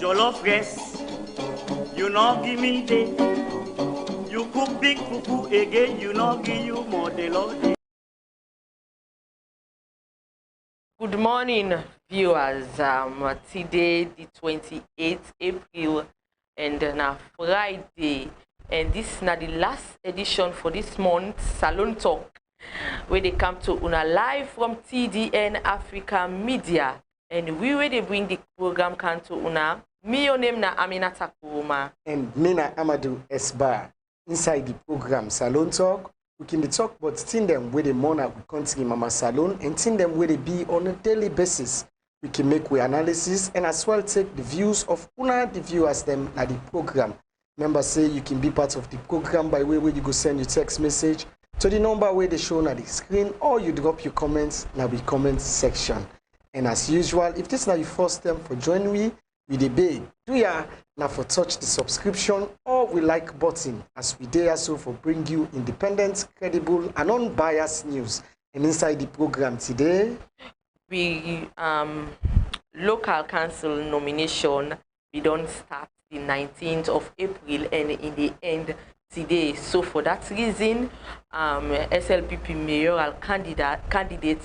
jollof rice, you know give me day. You cook big fufu again, you know give you more the Lord. Good morning, viewers. Today, the 28th April, and now Friday, and this is now the last edition for this month, Salon Talk, where they come to una live from TDN Africa Media, and we where they bring the program come to una. Me, your name na Aminata KOROMA. And me na Amadu Esbar. Inside the program Salon Talk, we can talk about things them where they mourn with country mama salon and things them where they be on a daily basis. We can make we analysis and as well take the views of una the viewers them at the program. Remember say you can be part of the program by way where you go send your text message to the number where they shown at the screen, or you drop your comments in the comment section. And as usual, if this is not your first time for joining me, we debate. Do ya now for touch the subscription or we like button as we dare so for bring you independent, credible and unbiased news. And inside the program today, we local council nomination we don't start the 19th of April and in the end today. So for that reason, SLPP mayoral candidate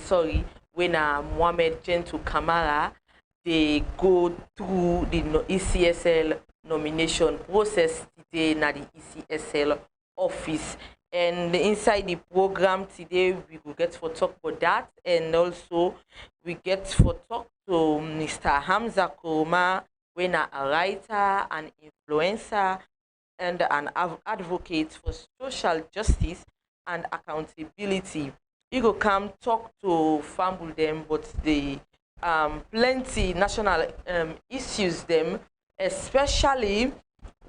when Mohamed Gentle Kamara, they go through the ECSL nomination process today na the ECSL office. And inside the program today, we will get for talk about that, and also we get for talk to Mr. Hamza KOROMA, when a writer, an influencer, and an advocate for social justice and accountability. He will come talk to fumble them, but the plenty national issues them, especially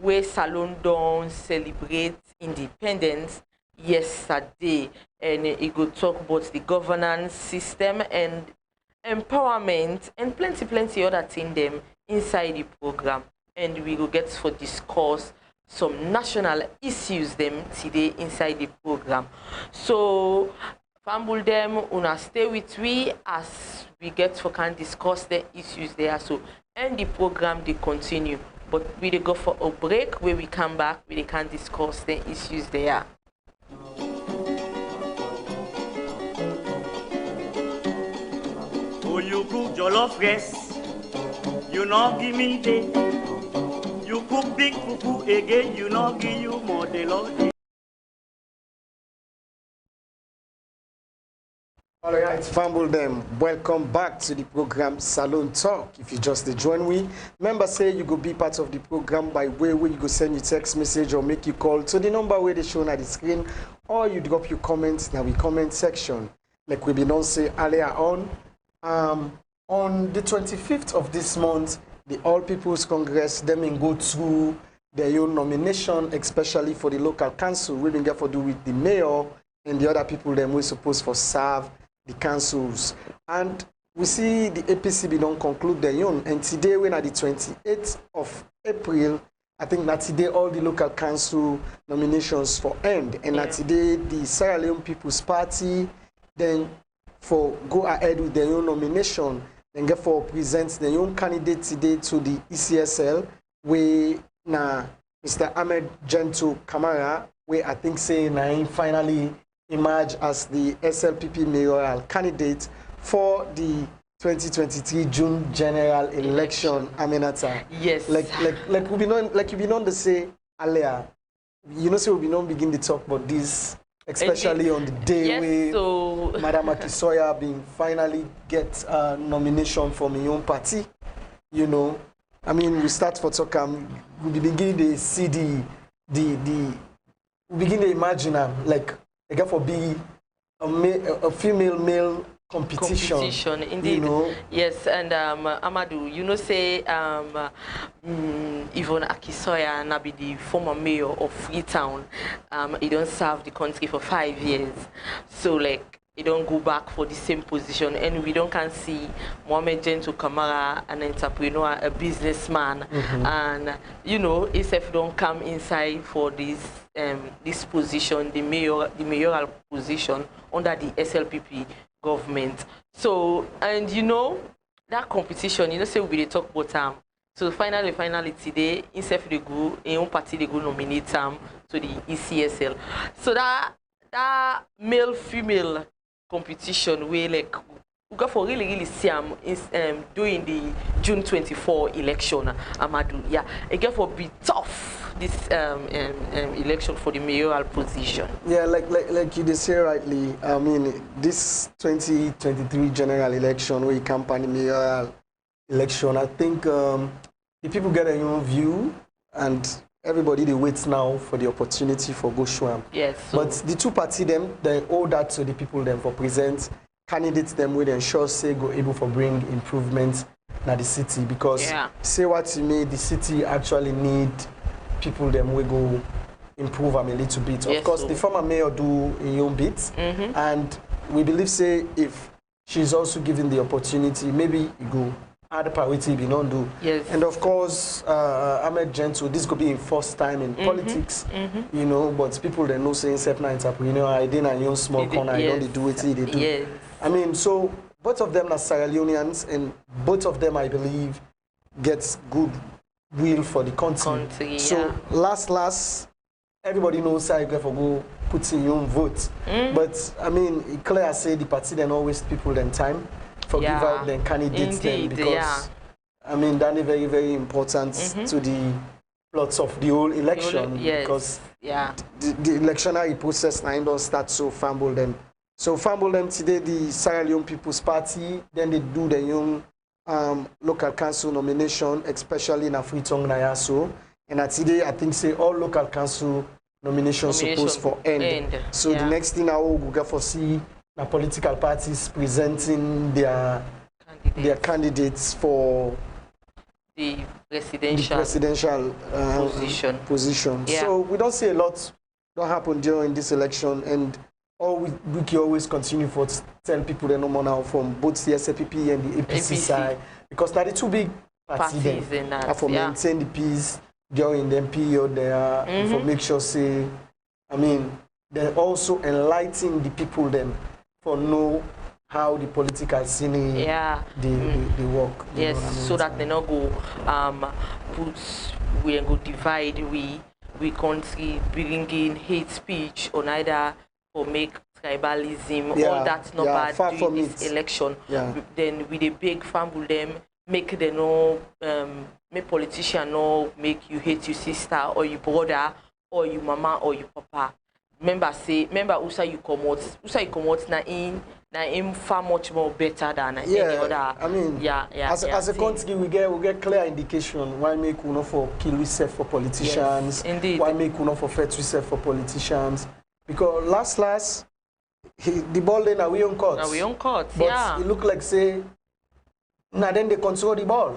where Salone don't celebrate independence yesterday, and he will talk about the governance system and empowerment and plenty other thing them inside the program, and we will get for discuss some national issues them today inside the program. So fumble them, una stay with we as we get for can discuss the issues there. So and the program they continue, but we go for a break. Where we come back, we can discuss the issues there. Oh, you cook jollof rice, you know give me day. You cook big fufu again, you know give you more the Lord. all right, fumble them. Welcome back to the program Salon Talk. If you just join me, remember say you go be part of the program by way where you go send your text message or make you call to the number where they shown at the screen, or you drop your comments in the comment section. Like we been on say earlier on the 25th of this month, the All People's Congress them in go through their own nomination, especially for the local council. We been get for do with the mayor and the other people them we supposed for serve the councils. And we see the APC don't conclude their own. And today, when at the 28th of April, I think that today all the local council nominations for end. And that today the Sierra Leone People's Party then for go ahead with their own nomination, then get for present their own candidate today to the ECSL, where na Mr. Ahmed Gentle Kamara, where I think say na finally emerge as the SLPP mayoral candidate for the 2023 June general election. Aminata. Yes. Like we be known, like you be known to say earlier. You know, so we be known begin to talk about this, especially on the day where so Madam Akisoya being finally get a nomination from my own party. You know, I mean, we start for talk. We begin to see we begin to imagine like. Again, for be a female-male competition. Indeed. You know? Yes, and Amadu, you know, say Yvonne Akisoya na be the former mayor of Freetown. He don't serve the country for 5 years, so like he don't go back for the same position, and we don't can see Mohamed Gentle Kamara, an entrepreneur, a businessman, and you know, if don't come inside for this this position, the mayoral position under the SLPP government. So, and you know, that competition, you know, say we talk about So finally today, instead they go in one party they go nominate to the ECSL. So that male female competition where like we got for really see is doing the June 24 election, Amadu. Yeah, it got for be tough this election for the mayoral position. Yeah, like you say rightly. I mean, this 2023 general election where you campaign the mayoral election, I think the people get a new view and everybody they wait now for the opportunity for go show 'em. Yes. So but the two party them they owe that to the people them for present candidates them with ensure say go able for bring improvements na the city because say what you made the city actually need people them we go improve them a little bit. Of course, the former mayor do a own bit, and we believe say if she's also given the opportunity, maybe you go add priority be non do. Yes. And of course, Ahmed Gentle, this could be in first time in politics, you know, but people they know saying except now entrepreneur, I didn't a young small corner, I don't do it, they do. Yes. I mean, so both of them are Sierra Leoneans, and both of them, I believe, gets good will for the country. So last, everybody knows how you get for go put in your own vote. But I mean, it clear I say the party then always people then time for give out then candidates then because I mean that is very very important to the plots of the whole election because the electionary process now don't start so fumble them. So fumble them today the Sierra Leone People's Party, then they do the young local council nomination, especially in Afritong Nayaso. And today I think say all local council nominations supposed for end. So the next thing I will go for see the political parties presenting their candidates for the presidential position. So we don't see a lot don't happen during this election, and all we can always continue for tell people they know more now from both the SAPP and the APC side because now the two big parties then for maintain the peace during the period there for make sure say I mean they also enlighten the people then for know how the political scene they work. Yes, so that they not go we go divide we country bringing hate speech on either or make tribalism, all that's not bad during this election. Then with a big family them make them know make politician know make you hate your sister or your brother or your mama or your papa. Remember also you come out na in far much more better than any other. I mean, as a country we get clear indication why make we not for kill yourself for politicians. Indeed. Why make we not for fight yourself for politicians. Because last the ball then are we on court. Now we on court. But it look like say now then they control the ball.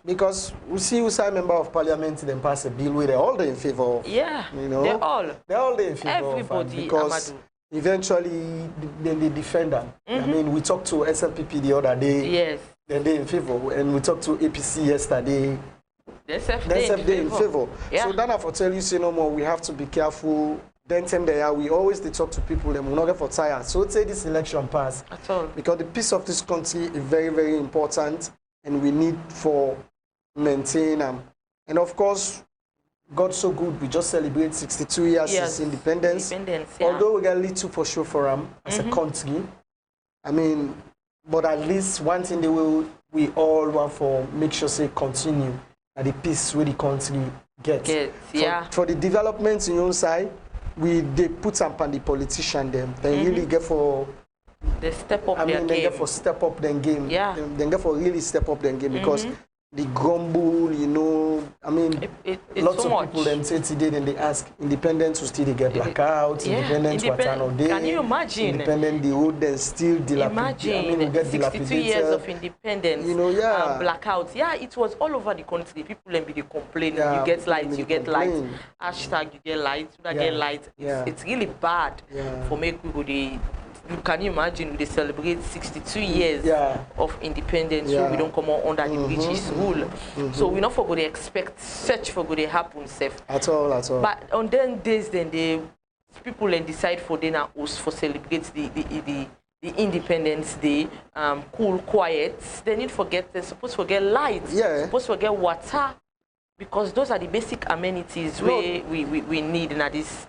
Because we see who's a member of parliament then pass a bill where they're all in favor of. You know, they're all in favor everybody of because Amadu. Eventually then they defend them. I mean we talked to SLPP the other day. Then they in favor, and we talked to APC yesterday. They in favor. So then I tell you say no more, we have to be careful. Then we always they talk to people and we not get for tired. So let's say this election pass at all. Because the peace of this country is very, very important and we need for maintain them. And of course, God so good, we just celebrate 62 years since independence. Although we get little for sure for them as a country. I mean, but at least one thing we all want for make sure say continue at the peace where the country gets. For the developments in your own side, they put up on the politician them. They really get for they step up they get for step up their game. They get for really step up their game because the grumble, you know, I mean, lots of people them say today then they ask independence will still they get blackouts, independence what time of day. Can you imagine? Independent the road then still dilapidated. Imagine, I mean, get 62 years of independence, you know, blackouts. It was all over the country. People then be complaining. You get light, you get light. Hashtag you get light, you get light. It's really bad for make people can you imagine they celebrate 62 years of independence so we don't come on under the British rule. So we not for good expect such for good happen safe. At all. But on them days then the people then decide for dinner host for celebrate the the Independence Day, cool, quiet. They need forget. They're supposed to forget light. Yeah. Supposed to forget water, because those are the basic amenities we need in this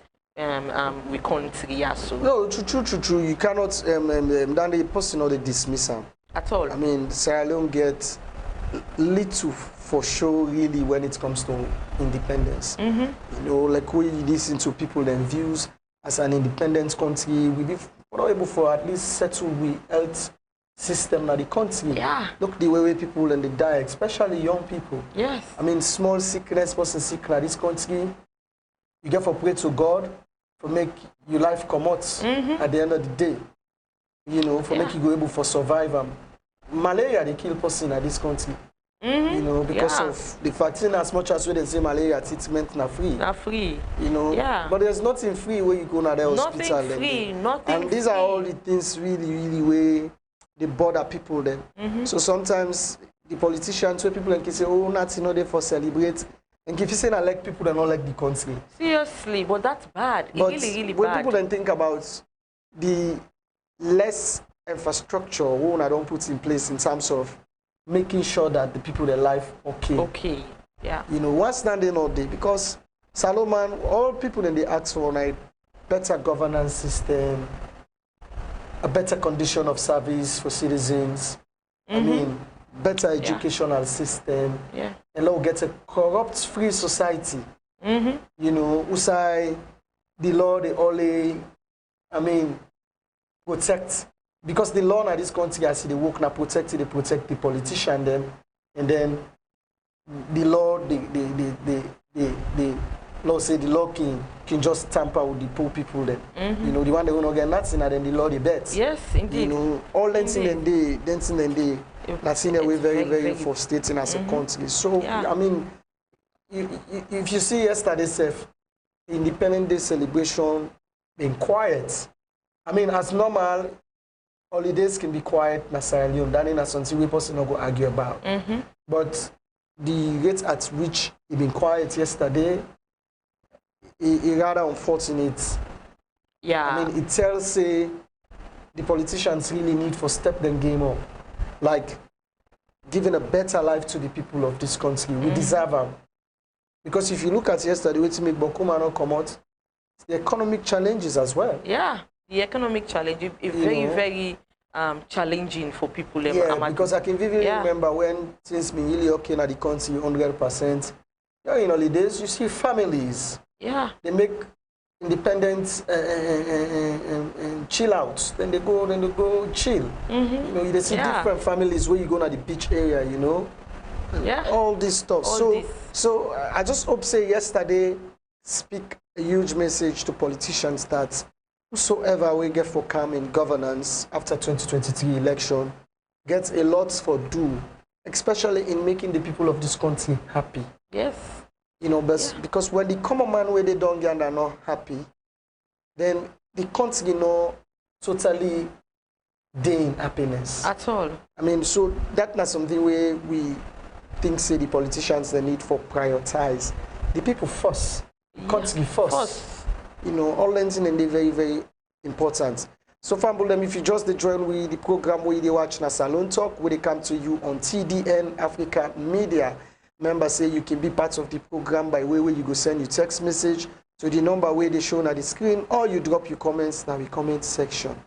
we country. Yeah, so. No, true. You cannot then the person or the dismissal At all. I mean, Sierra Leone gets little for sure really when it comes to independence. You know, like we listen to people and views as an independent country, we're not able for at least settle the health system of the country. Yeah. Look the way people and they die, especially young people. Yes. I mean, small sickness, person sick in this country, you get for pray to God for make your life come out at the end of the day. You know, for make you go able for survive. Malaria, they kill person in this country. You know, because of the vaccine, as much as we they say malaria treatment not free. Not free. You know, but there's nothing free where you go to the hospital. Nothing free, nothing and these are all the things really where they bother people then. So sometimes the politicians, where people can say, oh, nothing not there for celebrate. And if you say I like people that don't like the country. Seriously, but that's bad. It's really when bad. people then think about the less infrastructure we don't put in place in terms of making sure that the people their life okay. Okay. Yeah. You know, one standing all day because SALONE, all people in the ask for a better governance system, a better condition of service for citizens. I mean, better educational system. Yeah. And now get a corrupt-free society. You know, who say the law, they only, I mean, protect. Because the law in this country, I see the work now protect the politician them, and then the law, the law say the law can just tamper with the poor people then. You know, the one they will not get nothing, and then the law they bet. Yes, indeed. You know, all dancing and they, that's in a way very frustrating as a country. So I mean, if you see yesterday's Independence Day celebration being quiet, I mean, as normal. Holidays can be quiet in Sierra Leone. That is something we person not go argue about. But the rate at which it been quiet yesterday, it rather unfortunate. Yeah. I mean, it tells say the politicians really need to step them game up, like giving a better life to the people of this country. We deserve them. Because if you look at yesterday, what make Bokuma not come out, the economic challenges as well. Yeah. The economic challenge is very challenging for people. Yeah, because I can vividly remember when things been really okay in the country 100%. In holidays, you see families. Yeah. They make independent and chill out. Then they go chill. You know, you see different families where you go to the beach area, you know. Yeah. All this stuff. So I just hope say yesterday speak a huge message to politicians that whosoever we get for come in governance after 2023 election gets a lot for do, especially in making the people of this country happy. Yes. You know, because when the common man where they don't get and are not happy, then the country, you know, totally gain happiness. At all. I mean, so that's not something where we think say the politicians they need for prioritize. The people first. The country first. You know, all lensing and they're very important. So, family, if you just join with the program where they watch na Salone Talk, where they come to you on TDN Africa Media. Remember, say you can be part of the program by way where you go send your text message to the number where they show on the screen, or you drop your comments in the comment section.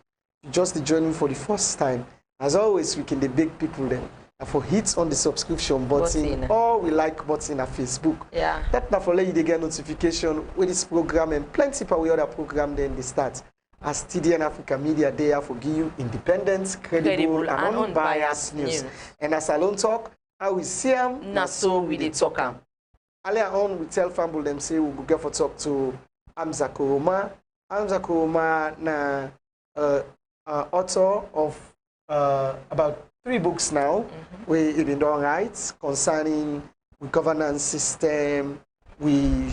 You just joining for the first time. As always, we can the big people then. And for hits on the subscription button or we like button at Facebook. Yeah. That now for let you get notification with this program and plenty of other program then they start. As TDN Africa Media, they are for give you independent, credible and unbiased news. And as Salone Talk, I will see them. Na so we did talk them. Earlier on, we tell family them say we will get for talk to KOROMA. KOROMA na author of about 3 books now, where it been done right concerning the governance system, we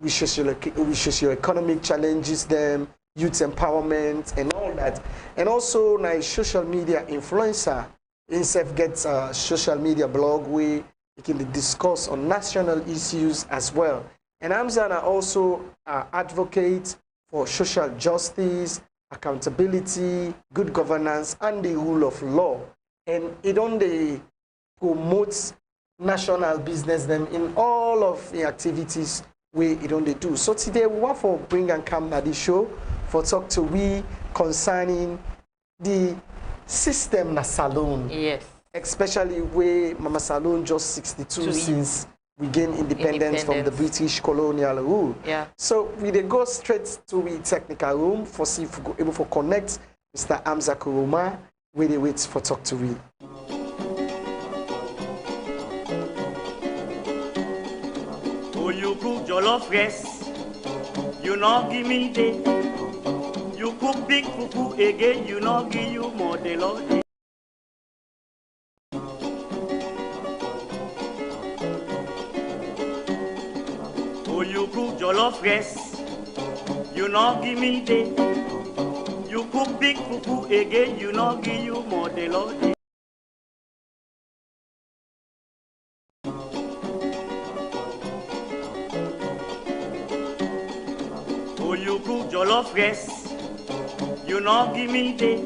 socio-economic challenges, them youth empowerment and all that, and also now social media influencer. Himself gets a social media blog where he can discuss on national issues as well. And Amzana also advocate for social justice accountability, good governance, and the rule of law. And it only promotes national business them in all of the activities we it only do. So today we want to bring and come at the show for talk to we concerning the system na salone. Yes. Especially where Mama Salone just 62 since we gained independence from the British colonial rule. Yeah. So we dey go straight to the technical room for see if we go able to connect Mr. KOROMA. We dey wait for talk to we. Oh, you cook jollof rice, you know give me day. You cook big fufu again, you know give you more the Lord. Oh, you cook jollof rice, you know give me day. You cook big fufu again, you know give you more the Lord. Oh, you cook jollof rice, you know give me day.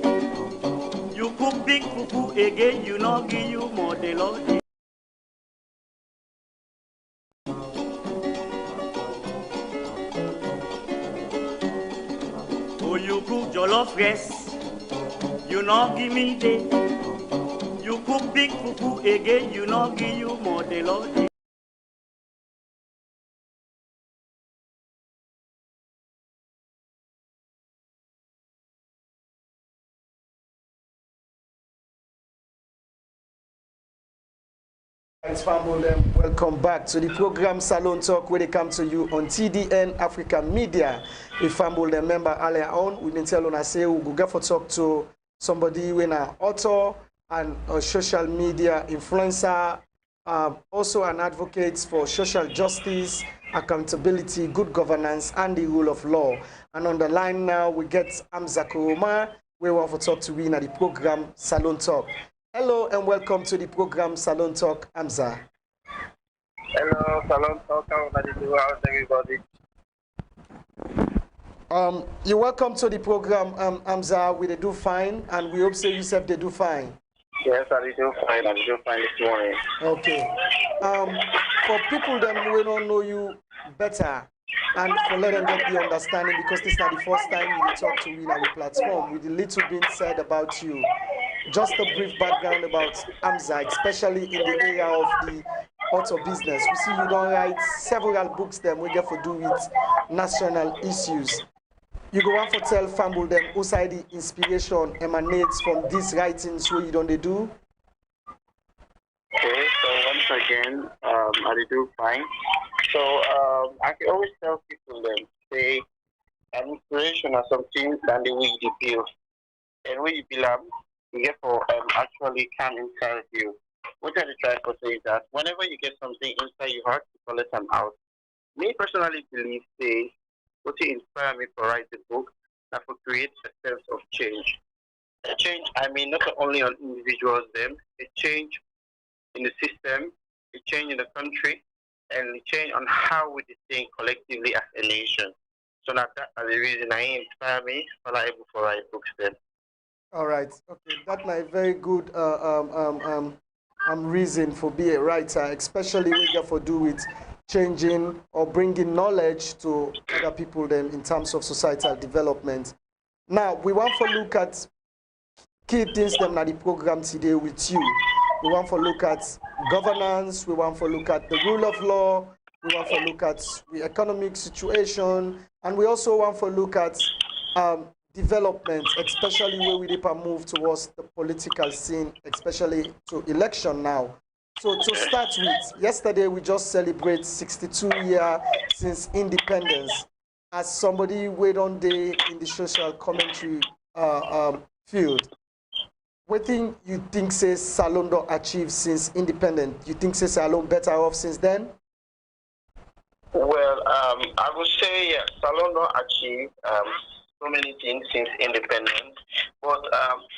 You cook big fufu again, you know give you more the Lord. Oh, you cook jollof rice, you know give me day. You cook big fufu again, you know give you more the Lord. Thanks, family. Welcome back to the program Salone Talk, where they come to you on TDN Africa Media. If family member earlier on, we been telling us say we go get for talk to somebody when an author and a social media influencer, also an advocate for social justice, accountability, good governance, and the rule of law. And on the line now, we get KOROMA. We want to talk to we in the program Salone Talk. Hello and welcome to the program Salone Talk, Amza. Hello, Salone Talk. How's everybody? You're welcome to the program, Amza. We do fine, and we hope so you said they do fine. Yes, I do fine. I do fine this morning. Okay. For people that we don't know you better, and for let them get the understanding, because this is not the first time you talk to me on our platform with a little bit said about you. Just a brief background about Amza, especially in the area of the auto business. We see you don't write several books them we get for do with national issues. You go on for tell family them who side the inspiration emanates from these writings where you don't they do? Okay, so once again, I do fine. So I can always tell people them say an inspiration or something than the way you feel. And when you belong, you get for actually come inside you. What I try to say is that whenever you get something inside your heart, you call it an out. Me personally believe say what inspire me to write the book that will create a sense of change. A change I mean not only on individuals them, a change in the system, a change in the country, and a change on how we think collectively as a nation. So now that is the reason I inspire me for able to write books then. All right. Okay. That's a very good reason for being a writer, especially when you have to do with changing or bringing knowledge to other people then in terms of societal development. Now, we want to look at key things them at the program today with you. We want to look at governance, we want to look at the rule of law, we want to look at the economic situation, and we also want to look at development, especially where we need to move towards the political scene, especially to election now. So to start with, yesterday we just celebrate 62 years since independence. As somebody wait on day in the social commentary field, what thing you think says Salone don't achieve since independent? You think says Salone better off since then? Well, I would say yes, Salone don't achieve so many things since independence, but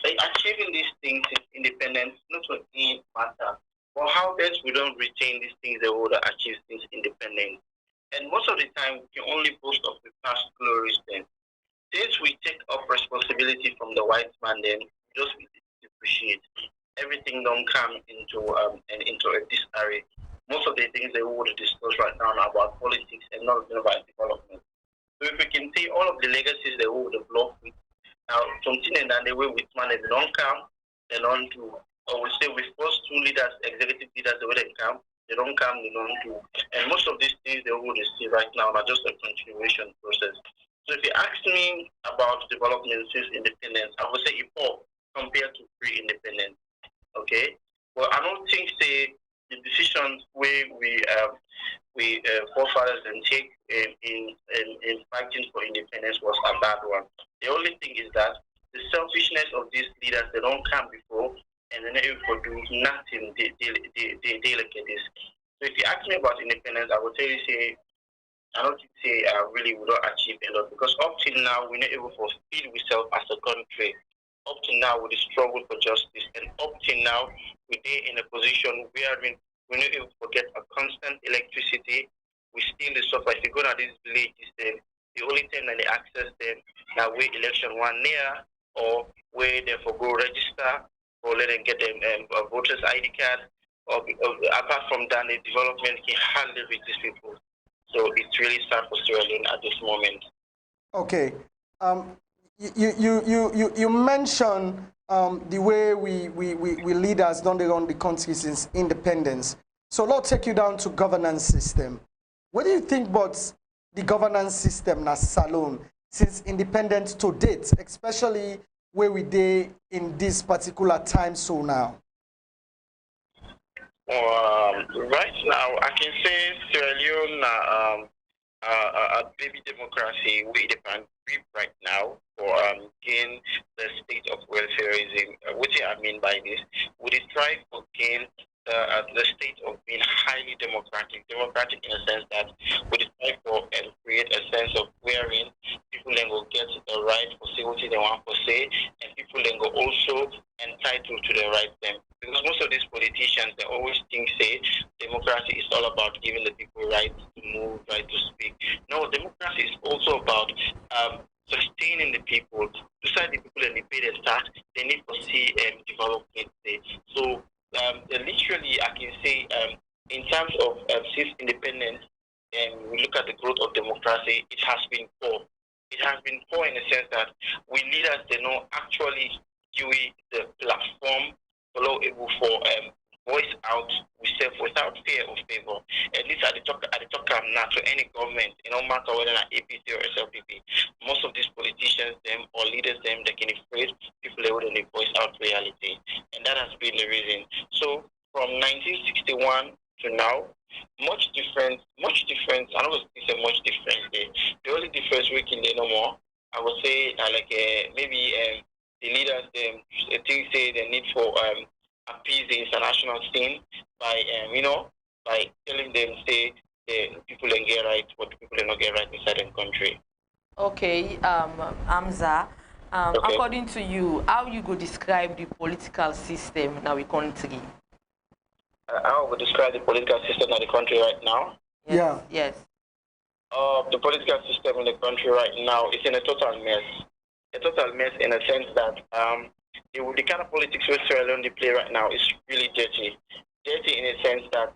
achieving these things since independence not only matter, but how best we don't retain these things they would have achieved since independence. And most of the time, we can only boast of the past glories then. Since we take up responsibility accountability from the white man, then just appreciate everything don't come into a disarray. Most of the things they would discuss right now are about politics and not about development. So if we can see all of the legacies they would have blocked with now something and then the way with man, if they don't come, they don't do. Or we say with first two leaders, executive leaders, the way they come, they don't come, they don't do. And most of these things they would see right now are just a continuation process. So if you ask me about development since independence, I would say epoch compared to pre-independence. Okay, well, I don't think the decisions we forefathers and take in fighting for independence was a bad one. The only thing is that the selfishness of these leaders, they don't come before and they never do nothing. They look at this. So if you ask me about independence, I would tell you say I don't say really we don't achieve a lot because up till now we're not able to feed ourselves as a country. Up till now we struggle for justice, and up till now we're in a position where we're not able to get a constant electricity. We still suffer. If you go to these villages, then the only time that they access them now where election one near or where they for go register or let them get them a voters ID card. Or apart from that, the development can hardly reach these people. So it's really sad for Sierra Leone at this moment. Okay. You mentioned the way we leaders don't run the country since independence. So let's take you down to governance system. What do you think about the governance system na SALONE since independence to date, especially where we are in this particular time so now? Right now, I can say Sierra Leone a baby democracy we depend right now for gain the state of welfareism. What do I mean by this? We strive to gain the state of being highly democratic. Democratic in the sense that we strive for and create a sense of wherein people then will get the right to say what they want to say, and people then go also entitled to the right them. Because most of these politicians, they always think, say, democracy is all about giving the people right to move, right to speak. No, democracy is also about sustaining the people. Besides the people that they pay their tax, they need to see development there. So literally, I can say, in terms of since independence, and we look at the growth of democracy, it has been poor. It has been poor in the sense that we leaders, they know actually give the platform allow able for voice out without fear or favor. At least at the talk now to any government, no matter whether it's APC or SLPP, most of these politicians, them or leaders, them, they can afraid people they wouldn't voice out reality. And that has been the reason. So from 1961 to now, much difference, I don't say much difference there. The only difference we can do no more, I would say maybe the leaders them I think say the need for appease the international scene by by telling them say the people don't get right what the people do not get right inside the country. Okay, Amza, Okay. according to you, how you go describe the political system in our country? How would describe the political system in the country right now? Yes, Yeah. yes. The political system in the country right now is in a total mess. A total mess in a sense that the kind of politics which Sierra Leone play right now is really dirty. Dirty in a sense that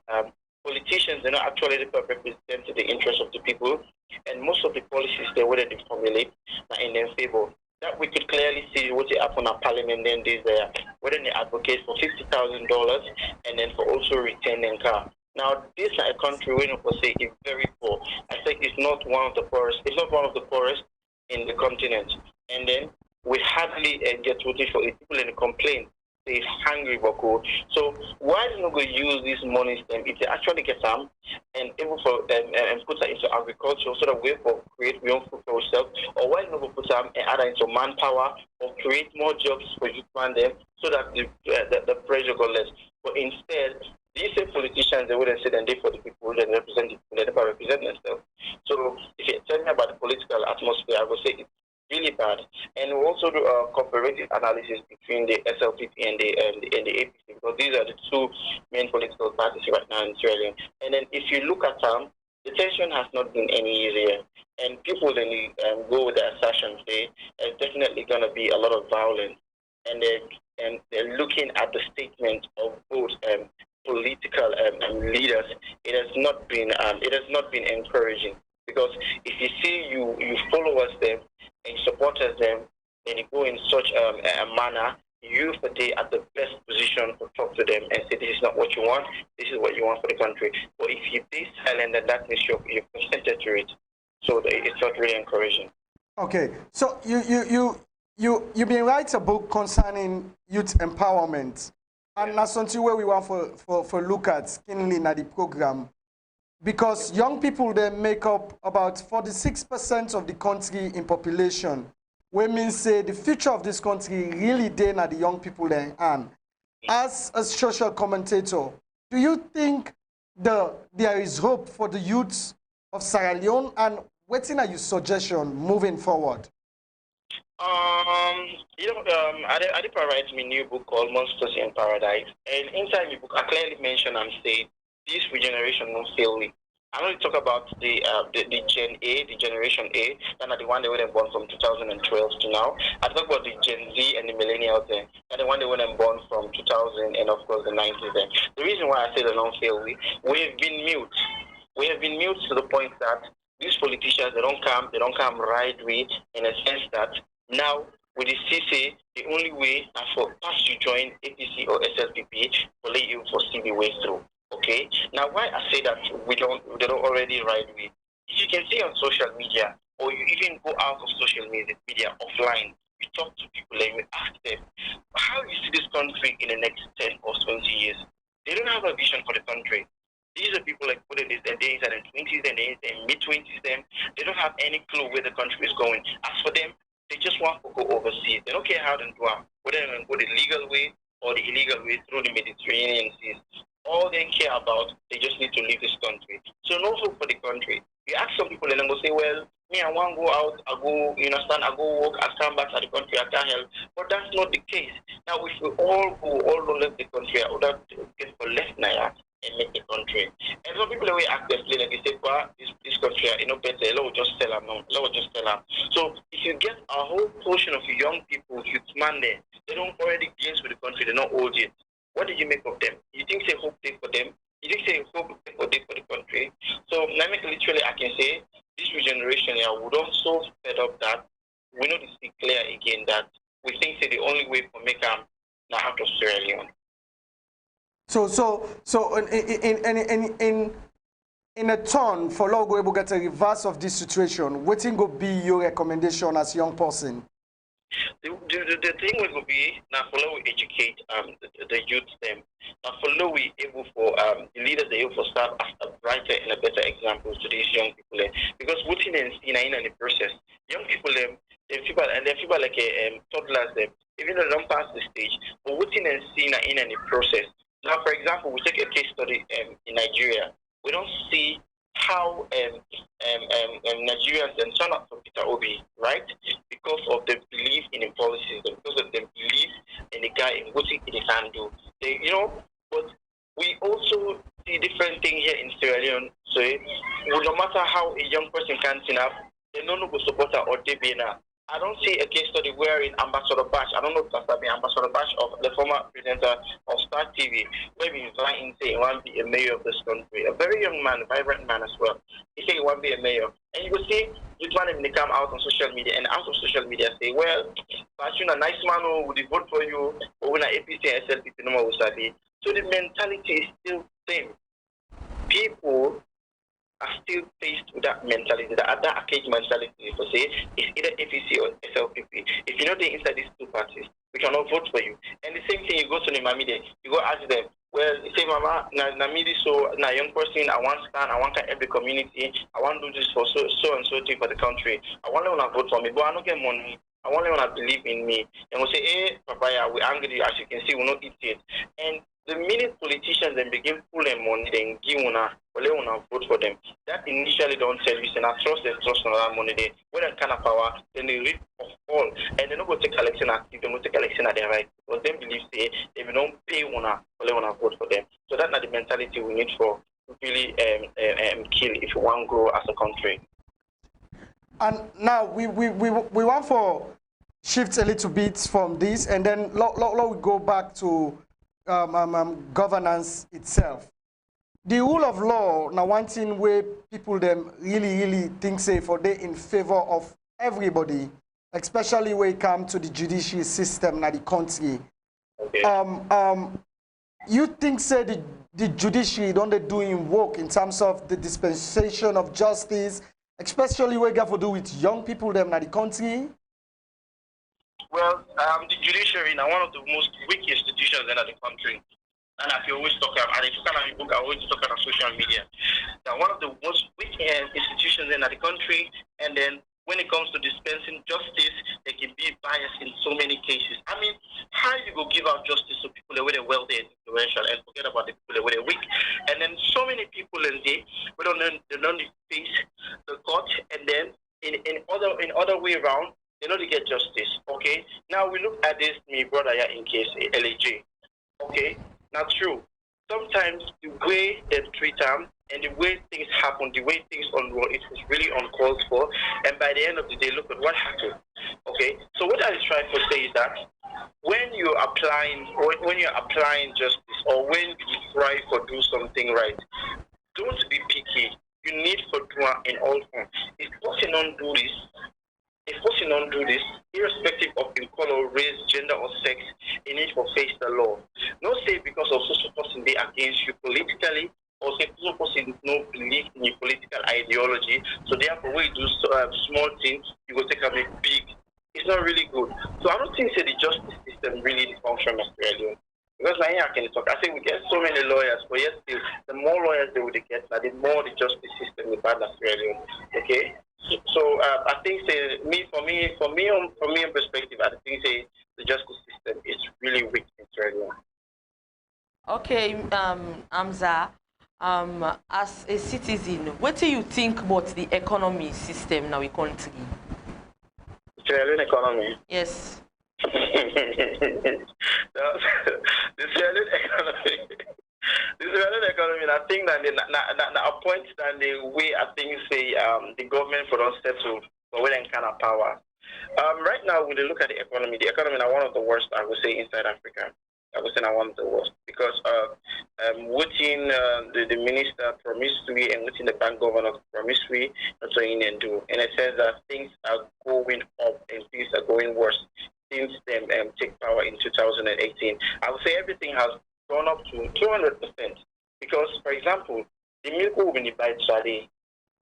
politicians do not actually represent the interests of the people, and most of the policies they would formulate are in their favor. That we could clearly see what happened at Parliament then days there, whether they advocate for $50,000 and then for also retaining car. Now, this is a country where people say is very poor. I think it's not one of the poorest. It's not one of the poorest in the continent. And then we hardly get voted for it. People in complain. They're hungry, Boko. So why do not go use these monies if they actually get some and able for and put that into agriculture so that we will create real food for ourselves, or why not go put them and add into manpower or create more jobs for youth man them so that the pressure go less. But instead, these same politicians they wouldn't sit and they for the people that represent the people, they never represent themselves. So if you tell me about the political atmosphere, I would say it's really bad. And we also do a comparative analysis between the SLPP and the APC, because these are the two main political parties right now in Sierra Leone. And then if you look at the the tension has not been any easier. And people then go with the assertion, say there's definitely going to be a lot of violence. And they're looking at the statement of both political leaders. It has not been encouraging, because if you see you followers them and you supporters them, then you go in such a manner, you for they at the best position to talk to them and say this is not what you want, this is what you want for the country. But if you stay silent, then that means you're consented to it. So it's not really encouraging. Okay, so you've been writing a book concerning youth empowerment, and that's something where we want for look at keenly in the program, because young people, they make up about 46% of the country in population. We mean say the future of this country really then at the young people there. And as a social commentator, do you think there is hope for the youth of Sierra Leone, and what's in your suggestion moving forward? I did write my new book called Monsters in Paradise, and inside the book I clearly mention and say this regeneration won't fail me. I'm going to talk about the Gen A, the Generation A, that are the one they were born from 2012 to now. I talk about the Gen Z and the Millennials there, and the one they were born from 2000 and of course the 90s there. The reason why I say they don't fail me, we have been mute. We have been mute to the point that these politicians, they don't come right way, in a sense that now with the CC, the only way is for us to join APC or SLPP for let you foresee the way through. Okay. Now, why I say that they don't already right way? If you can see on social media, or you even go out of social media offline, you talk to people and you ask them how you see this country in the next 10 or 20 years. They don't have a vision for the country. These are people like put in their days and in 20s and in mid-20s. They don't have any clue where the country is going. As for them, they just want to go overseas. They don't care how they do it, whether they go the legal way or the illegal way through the Mediterranean seas. All they care about, they just need to leave this country. So no hope for the country. You ask some people and they go say, well, me, I want to go out, I go, you understand, I go work, I come back to the country, I can't help. But that's not the case. Now, if we all don't left the country, I would have to get for left now and make the country. And some people will ask them, like they say, well, this country, better, let just tell them, let just tell them. So if you get a whole portion of young people, youth man there, they don't already gains with the country, they're not old yet. What did you make of them? You think say hope take for them? You think say hope take for the country? So literally I can say this regeneration here, we don't so fed up that we know this is clear again that we think say the only way to make them now out of Sierra Leone. So in a turn for Lord able to get a reverse of this situation, what will be your recommendation as young person? The thing will be now follow we educate the youth them. Now follow we able for the leaders they able for serve as a brighter and a better example to these young people because what's in the process, young people they feel like toddlers them, even though they don't pass the stage, but what's in the process. Now for example, we take a case study in Nigeria. We don't see how Nigerians then turn up for Peter Obi, right? Because of the belief in the policies, because of the belief in the guy in what he can do. But we also see different things here in Sierra Leone. So no matter how a young person can stand up, they don't know supporter or they be now. I don't see a case study where in Ambassador Bash, I don't know if that's Ambassador Bash of the former presenter of Star TV, where he invited say he wants to be a mayor of this country. A very young man, a vibrant man as well. He said he wants to be a mayor. And you will see this one when they come out on social media and out of social media say, well, a nice man who would vote for you, or when APC and SLPP no more will be. So the mentality is still the same. People are still faced with that mentality, that archaic mentality for say it's either APC or SLPP. If you know they're inside these two parties, we cannot vote for you. And the same thing, you go to the Mamide, you go ask them, well, you say, Mama, Namidi, so now young person, I want to stand, I want to help the community, I want to do this for so and so thing for the country. I want them to vote for me, but I don't get money. I want them to believe in me. And we'll say, hey, Papaya, we're angry, as you can see, we'll not eat it. And the minute politicians then begin pulling money, then give una vote for them. That initially don't tell you, and I trust on that money. They when they kind of power, then they reap of all, and they don't go take election at they don't take election at their right because they believe say if you don't pay una vote for them. So that's not the mentality we need for really kill if you want to grow as a country. And now we want for shift a little bit from this, and then we go back to governance itself. The rule of law, now one thing where people them really think say for they in favor of everybody, especially when it comes to the judicial system in the country. Okay. You think say the judiciary don't they doing work in terms of the dispensation of justice, especially when it got to do with young people them in the country? Well, the judiciary is one of the most weak institutions in the country. And I always talk about, and it's kind of book, I always talk about social media. That one of the most weak institutions in the country, and then when it comes to dispensing justice, they can be biased in so many cases. I mean, how you go give out justice to people that were wealthy and influential and forget about the people that were weak? And then so many people in there, we don't face the court, and then in other way around, they know they get justice. Okay. Now we look at this, me brother here in case LAJ. Okay. Now, true. Sometimes the way they treat them and the way things happen, the way things unroll, it was really uncalled for. And by the end of the day, look at what happened. Okay. So what I was trying to say is that when you're applying justice, or when you try to do something right, don't be picky. You need to do it in all forms. If person don't do this, irrespective of in color, race, gender, or sex, you need to face the law. No say because of social person they against you politically, or say social person no belief in your political ideology. So therefore, when you do small things, you go take a big. It's not really good. So I don't think say the justice system really functions Australia. Because now here I can talk. I think we get so many lawyers, but yet still, the more lawyers they would get, the more the justice system is bad Australia. Okay. So I think for me in perspective, I think the justice system is really weak in Australia. Okay, Amza, as a citizen, what do you think about the economy system in our country? Australian economy. Yes. The Australian economy. The Australian economy, I think that a point that the way I think the government for don't settle for when kind of power. Right now, when you look at the economy is one of the worst, I would say, inside Africa. I would say one of the worst because within the minister promissory and within the bank governor promissory, that's what you need to do. And it says that things are going up and things are going worse since them take power in 2018. I would say everything has gone up to 200% because, for example, the milk when you buy today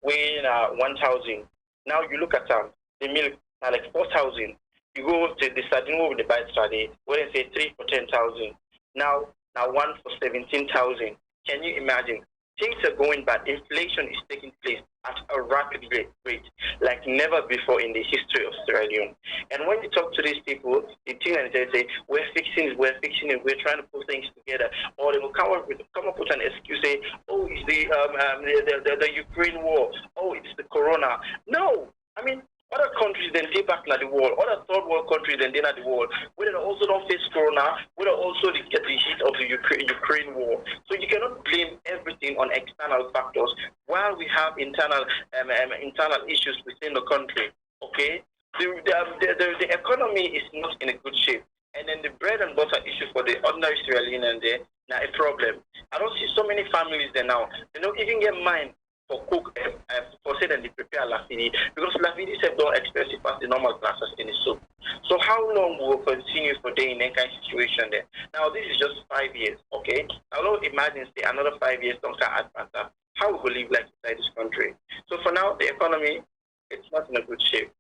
weighing 1,000. Now you look at the milk now like 4,000. You go to the sardine when you buy today, where they say 3 for 10,000. Now 1 for 17,000. Can you imagine? Things are going bad. Inflation is taking place at a rapid rate, like never before in the history of Sierra Leone. And when you talk to these people, they think and they say, we're fixing it, we're trying to put things together. Or they will come up with an excuse, say, oh, it's the Ukraine war. Oh, it's the Corona. No, I mean, other countries then they back at the wall. Other third world countries then they at the wall. We also don't face Corona. We also get the heat of the Ukraine war. So you cannot blame everything on external factors while we have internal issues within the country. Okay, the economy is not in a good shape, and then the bread and butter issue for the ordinary Sierra Leonean there now a problem. I don't see so many families there now. They don't even get mine for cook for say that they prepare lafidi because lafidi is more expensive as the normal classes in the soup. So how long will continue for day in that kind of situation there? Now this is just 5 years, okay? Now don't imagine say another 5 years don't advance. How we will live like inside this country? So for now the economy it's not in a good shape.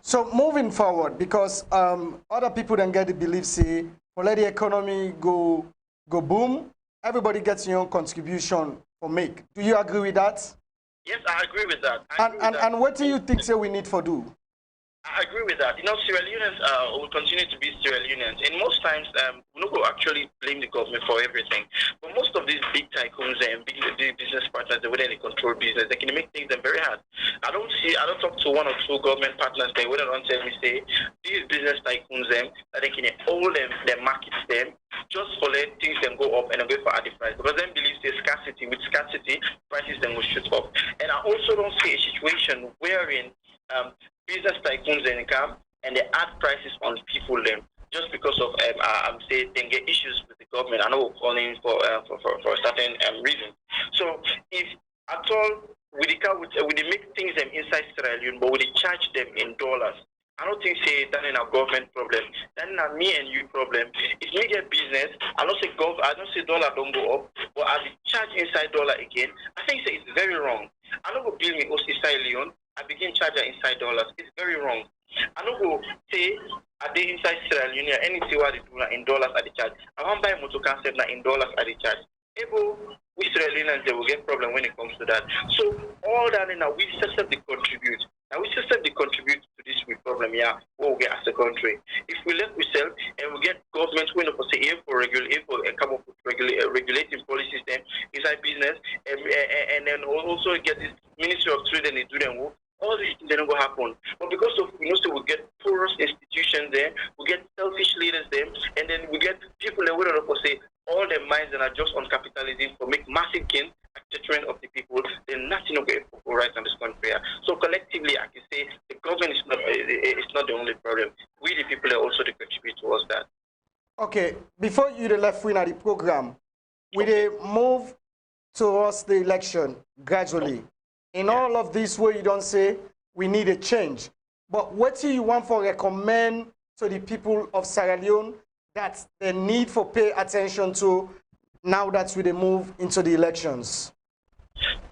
So moving forward, because other people then get the belief say for let the economy go boom, everybody gets your own contribution for make. Do you agree with that? Yes, I agree with that. And what do you think say we need for do? I agree with that. You know, Sierra Leoneans will continue to be Sierra Leoneans. And most times, we don't actually blame the government for everything. But most of these big tycoons and big business partners, the way they control business, they can make things them very hard. I don't talk to one or two government partners there where they don't tell me, say, these business tycoons them, that they can hold them, they market them, just for let things them go up and then go for advertising. Because then believe they scarcity. With scarcity, prices then will shoot up. And I also don't see a situation wherein business tycoons then come and they add prices on people then just because of I'm saying they get issues with the government. I know we're calling for a certain reason. So if at all we make things them inside Sierra Leone, but we charge them in dollars. I don't think say that in a government problem. That in a me and you problem. If we get business, I don't say dollar don't go up, but as it charge inside dollar again, I think it's very wrong. I don't go bill me inside Leon. I begin charging inside dollars. It's very wrong. I don't go say are they inside Sierra Leone anything what they do in dollars at the charge. I want buy motor concept in dollars at the charge. Able we Sierra Leoneans they will get problem when it comes to that. So all that now we system they contribute. Now we system they contribute to this problem here what we get as a country. If we let ourselves and we get government when for say for come up with regulating policies then inside business and then also get this Ministry of Trade and they do them work. All these things don't go happen. But because of so we get porous institutions there, we get selfish leaders there, and then we get people that will say all their minds that are just on capitalism for make massive gain at the detriment of the people, then nothing will get right in this country. So collectively I can say the government is not the only problem. We the people are also to contribute towards that. Okay, before you the left wing at the program, we they move towards the election gradually. In all of this way, you don't say we need a change. But what do you want for recommend to the people of Sierra Leone that they need for pay attention to now that we move into the elections?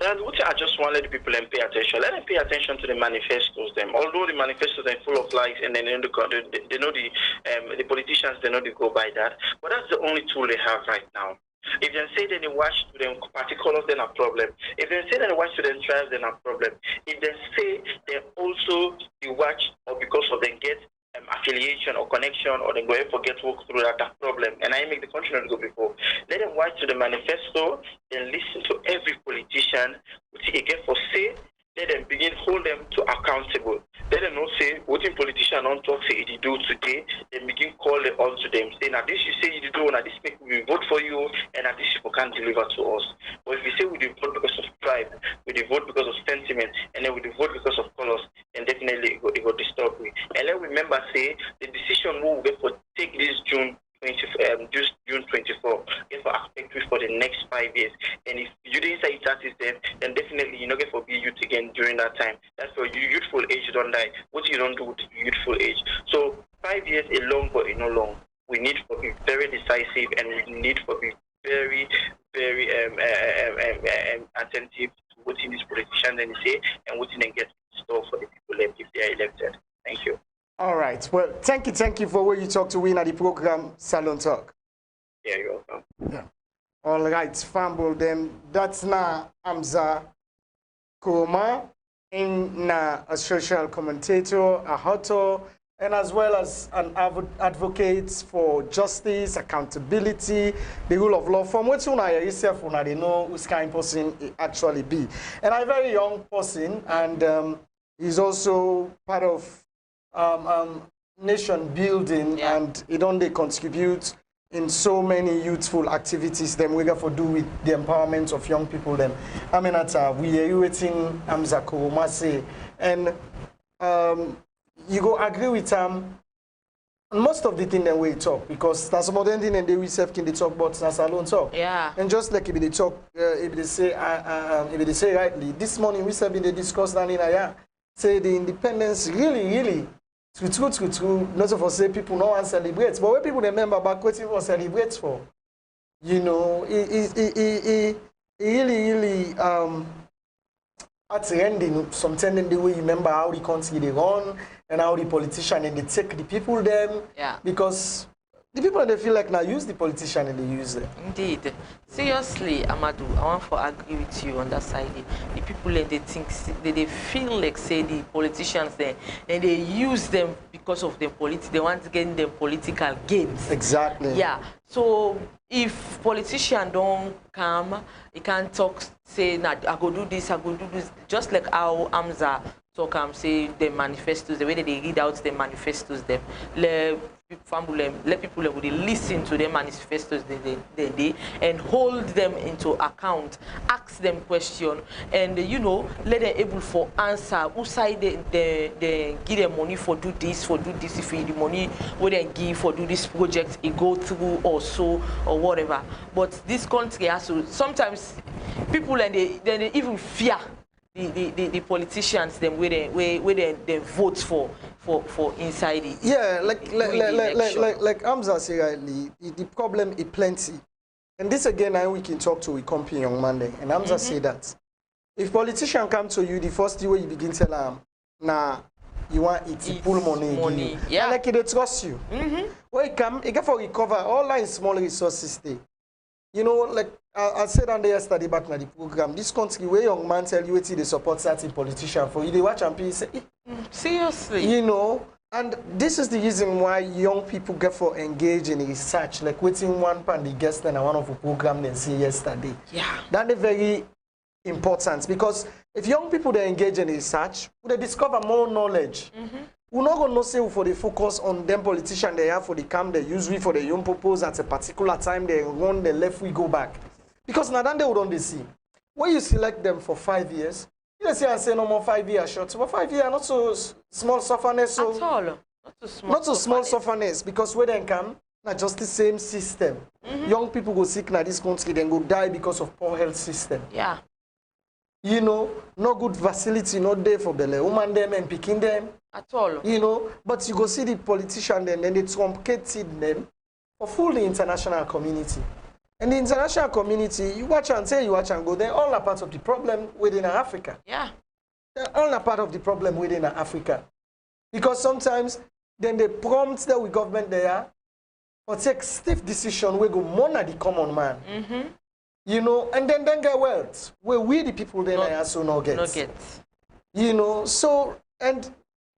That's what I just want to let the people pay attention. Let them pay attention to the manifestos. Although the manifestos are full of lies, and then they know the politicians they know they go by that. But that's the only tool they have right now. If they say that they watch to them party colors, then a problem. If they say that they watch to them tribes, then a problem. If they say they also they watch or because of them get affiliation or connection or they go and forget to walk through that problem. And I make the country not go before. Let them watch to the manifesto, then listen to every politician, which again for say, let them begin hold them to accountable. Let them not say what in politician don't talk say it do today, then begin call it on to them. Say now this you say you do, now this make we vote for you, and now this people can't deliver to us. But if we say we do vote because of pride, we do vote because of sentiment, and then we do vote because of colors, then definitely it will disturb me. And then remember say the decision we will get for take this June 24 for aspect for the next 5 years. And if you didn't say that is them, then definitely you're not going to be youth again during that time. That's for you youthful age you don't die. What you don't do with youthful age. So 5 years is long but it's not long. We need to be very decisive and we need to be very, very attentive to what these politicians then say and what they get in store for the people if they are elected. Thank you. All right. Well, thank you for what you talk to win at the program Salon Talk. Yeah, you're welcome. Yeah. All right, fumble them. That's now KOROMA, in a social commentator, a author, and as well as an advocate for justice, accountability, the rule of law. From what you know yourself, they know who's kind of person it actually be. And I'm a very young person, and he's also part of nation building, and it only contributes in so many youthful activities them we got to do with the empowerment of young people them. Aminata, we are waiting KOROMA say, and you go agree with most of the thing that we talk, because that's some other thing and they we self can they talk about Salone Talk. Yeah. And just like if they talk, if they say rightly, this morning we self been they discuss that in say the independence really true. Not of us say people no one celebrate, but when people remember back what people celebrate for, you know, it really at the ending, sometimes in the way you remember how the country they run and how the politician and they take the people them. Yeah. Because the people they feel like now use the politician and they use them. Indeed. Seriously, Amadu, I want to agree with you on that side. The people and they think they feel like say the politicians there and they use them because of the they want to get them political gains. Exactly. Yeah. So if politicians don't come, he can't talk, say, nah, I go do this, just like how Amza talk say the manifestos, the way that they read out the manifestos, them let people would listen to their manifestos they and hold them into account, ask them question, and you know, let them able for answer. Who side they give them money for do this, if the money where they give for do this project it go through or so or whatever. But this country has to sometimes people and they even fear the politicians them where they vote for inside it. Yeah, like Amza say rightly, the problem is plenty. And this again we can talk to a company young man there. And Amza say that if politician come to you, the first way you begin to tell them, nah, you want it to pull money. Yeah. And like they trust you. When you come, you get for recover all line small resources stay. You know, like I said on the yesterday back in the program, this country where young man tell you they support certain politician for you, they watch and say, seriously. You know, and this is the reason why young people get for engage in research, like waiting one pan the guest and one of the program they see yesterday. Yeah. That is very important because if young people they engage in research, they discover more knowledge. We're not going to say for the focus on them politicians they have for the camp they use we for the young purpose at a particular time they run the left we go back. Because now then they would only see. When you select them for 5 years, you don't say and say no more 5 years short. But 5 years not so small sufferness. So at all. Not so small sufferness because when they come, not just the same system. Young people go sick in this country, then go die because of poor health system. Yeah. You know, no good facility, not there for the woman them and picking them. At all. You know, but you go see the politician then they trumpeted them for full the international community. And the international community, you watch and say, you watch and go, they're all a part of the problem within Africa. Yeah. They're all a part of the problem within Africa. Because sometimes then they prompt the government there or take stiff decision we go more the common man. You know, and then get wealth. Where we the people then also not get. You know, so and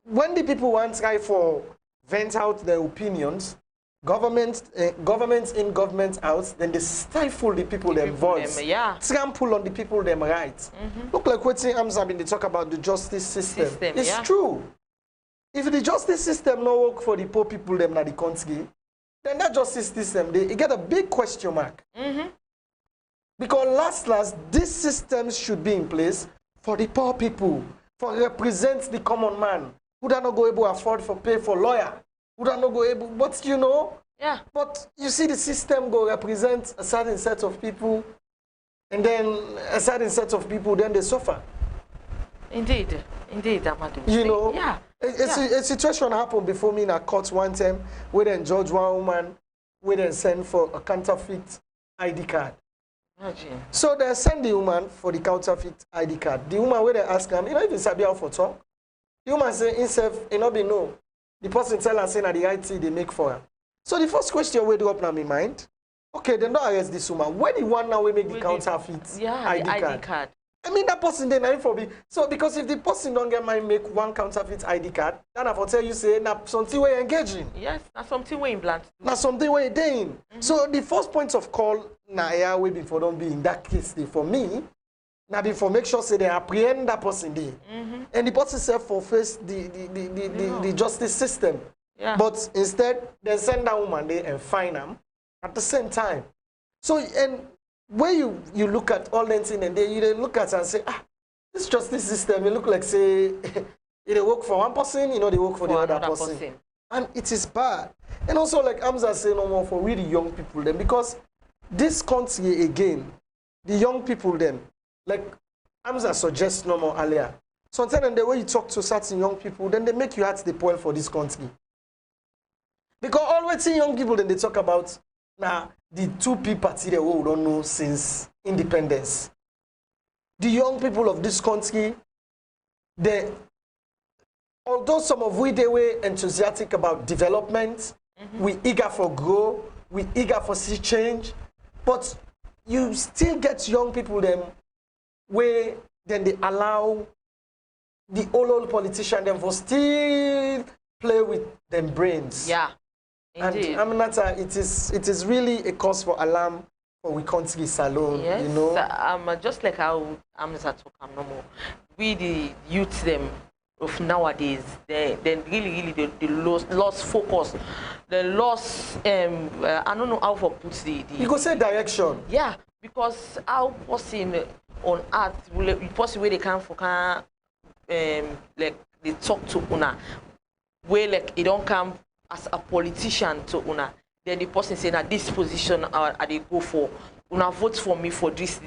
when the people want to try for vent out their opinions, governments in, government out, then they stifle the people their voice. Trample on the people them rights. Look like what Amza been they talk about the justice system. It's true. If the justice system no work for the poor people them in the country, then that justice system they get a big question mark. Because last, this system should be in place for the poor people, for represent the common man, who don't go able to afford for pay for lawyer, who don't go able, but you know, but you see the system go represent a certain set of people, and then a certain set of people, then they suffer. Indeed, Amadu. You know, a situation happened before me in a court one time, where then judge one woman, where then send for a counterfeit ID card. Imagine. So they send the woman for the counterfeit ID card. The woman where they ask him, you know, if it's Sabia for talk, the woman say himself, you know, be no. The person tell her saying that the IT they make for her. So the first question we drop now in my mind, okay, then don't arrest this woman. Where the one now we make the counterfeit ID card? I mean that person then I for me. So because if the person don't get mind make one counterfeit ID card, then I will tell you say na something we engaging. Yes, that's something we implant. Na something we doing. So the first point of call na here we before don't be in that case they, for me. Now before make sure say they apprehend that person there. And the person self for face the justice system. But instead they send that woman there and fine them at the same time. So and when you look at all that thing and then you look at and say, this justice system, it look like say they work for one person, you know, they work for the other person. And it is bad. And also like Amza say no more for really young people then, because this country again, the young people then, like Amza suggests no more earlier. Sometimes the way you talk to certain young people, then they make you heart the point for this country. Because always young people then they talk about now the 2P party that we don't know since independence. The young people of this country, although some of we they were enthusiastic about development, we eager for growth, we eager for see change, but you still get young people them where then they allow the old politician them for still play with them brains. Yeah. Indeed. And Aminata, it is really a cause for alarm for we country salon. Yes, you know. Just like how Amza talk no more. We the youth them of nowadays, then really they lost focus, they lost I don't know how to put the you could say direction. Yeah, because how person on earth will person where they can focus like they talk to una where like it don't come as a politician to una, then the person say that this position I they go for, una vote for me for this,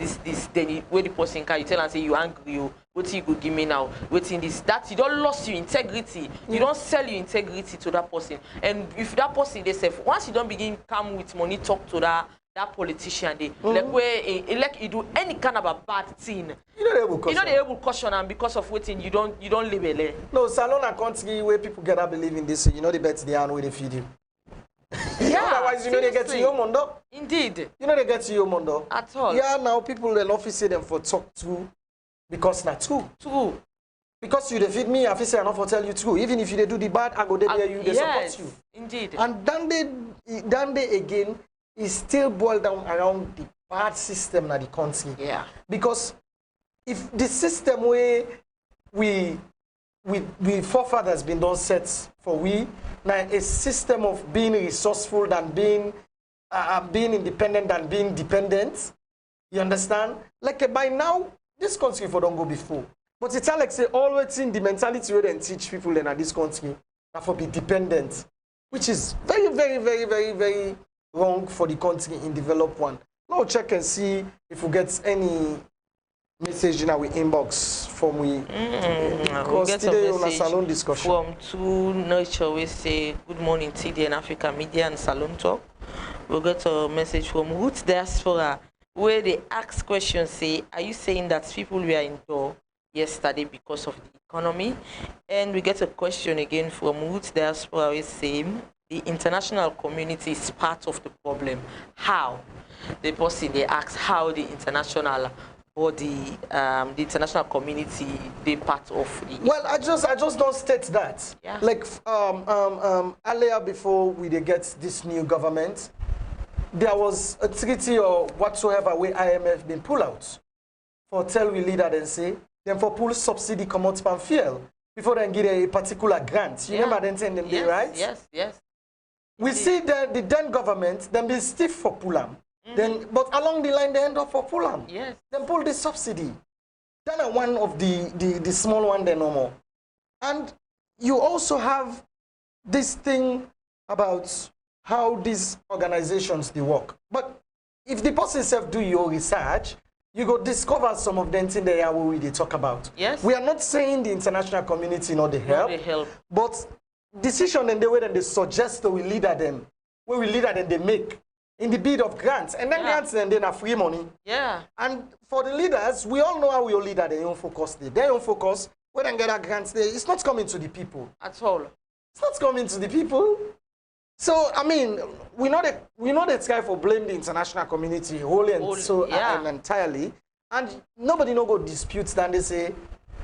then where the person can you tell and say you angry, you what you go give me now, waiting this, that you don't lost your integrity, you don't sell your integrity to that person. And if that person they say once you don't begin come with money talk to that politician, they like where like you do any kind of a bad thing, you know they able caution and because of waiting you don't label it. No, salon and country where people get up believe in this, you know the bet they are where they feed you. Yeah, otherwise you know they get to your mondo. Indeed. You know they get to your mondo. At all. Yeah, now people in office say them for talk to because not true. True. Because you defeat me, I say enough for tell you true. Even if you do the bad, I go there you, they yes, support you. Indeed. And then they again is still boiled down around the bad system in the country. Yeah. Because if the system where we forefathers been done set for we now a system of being resourceful than being independent than being dependent. You understand? Like by now, this country for don't go before. But it's like say always in the mentality where they teach people in this country that for be dependent, which is very wrong for the country in developed one. Now check and see if we get any message in our inbox from we. We'll get today a on a message salon discussion. from two nurture we say good morning TD and Africa Media and Salon Talk. We'll get a message from Roots Diaspora where they ask questions say, are you saying that people were indoor yesterday because of the economy? And we get a question again from Roots Diaspora we say the international community is part of the problem. How? The person they ask how the international or the international community they part of the well I just don't state that. Yeah. Like earlier before we get this new government, there was a treaty or whatsoever where IMF been pull out for tell we leader and say then for pull subsidy come out pan fuel before then get a particular grant. You remember them saying them yes, right? Yes. We see the then government then be stiff for Pulam. Then, but along the line, they end up for Pulam. Yes. Then pull the subsidy. Then one of the small one, then no more. And you also have this thing about how these organizations they work. But if the person self do your research, you go discover some of them things they are where they talk about. Yes. We are not saying the international community not the help. Not the help. But decision and the way that they suggest that we leader them, where we leader them they make in the bid of grants. And then grants and then are free money. Yeah. And for the leaders, we all know how we all leader they don't focus. They don't focus. When they get a grants, it's not coming to the people. At all. It's not coming to the people. So I mean, we know that guy for blame the international community wholly and and entirely. And nobody no go disputes that they say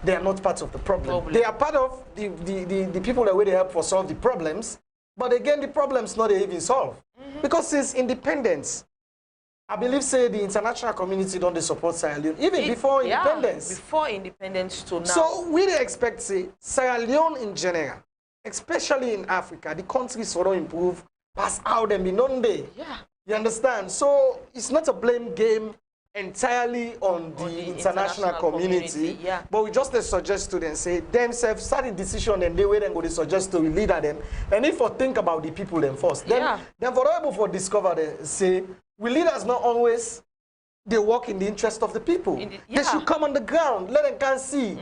they are not part of the problem. They are part of the people that way they help for solve the problems. But again, the problem's not even solved. Because since independence, I believe say the international community don't support Sierra Leone even before independence. Before independence to now. So we expect say Sierra Leone in general, especially in Africa, the countries sort of improve past how them in one day. Yeah. You understand? So it's not a blame game entirely on the international community. Yeah. But we just suggest to them, say, themselves start a decision and they way then go to suggest to the leader them. And if we think about the people them first, then for able for discover they say, we leaders not always they work in the interest of the people. They should come on the ground, let them can see.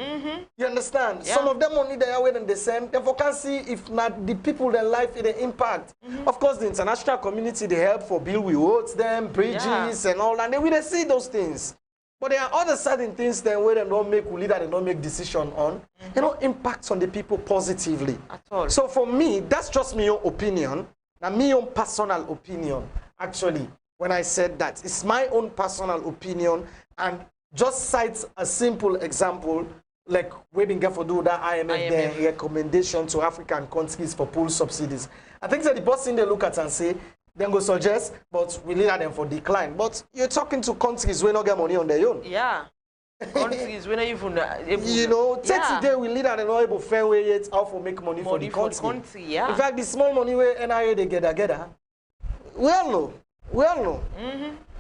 You understand? Yeah. Some of them only they are waiting the same. Therefore can see if not the people their life in the impact. Of course, the international community they help for build with roads, them bridges and all that. They will see those things. But there are other certain things then where they don't make leader, they don't make decision on. You know, impacts on the people positively. At all. So for me, that's just my own opinion. Now my own personal opinion, actually. When I said that, it's my own personal opinion, and just cite a simple example, like we been get for do that IMF. Recommendation to African countries for pool subsidies. I think that the first thing they look at and say, then go suggest, but we lead them for decline. But you're talking to countries where not get money on their own. Yeah. Countries we're not even able. You know, 30 days we lead and not able fair way yet how to make money for the country. Yeah. In fact, the small money where NIA they get, we all know. We all know.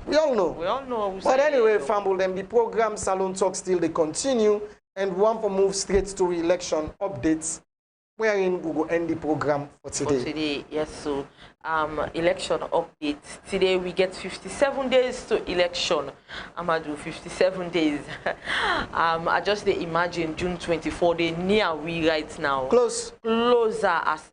We all know. We all know. But anyway, Fumble them, the program Salone Talk still they continue, and we want to move straight to election updates. Wherein we will end the program for today. Yes, so election updates. Today we get 57 days to election. Amadu, 57 days. I just imagine June 24, they near we right now. Closer as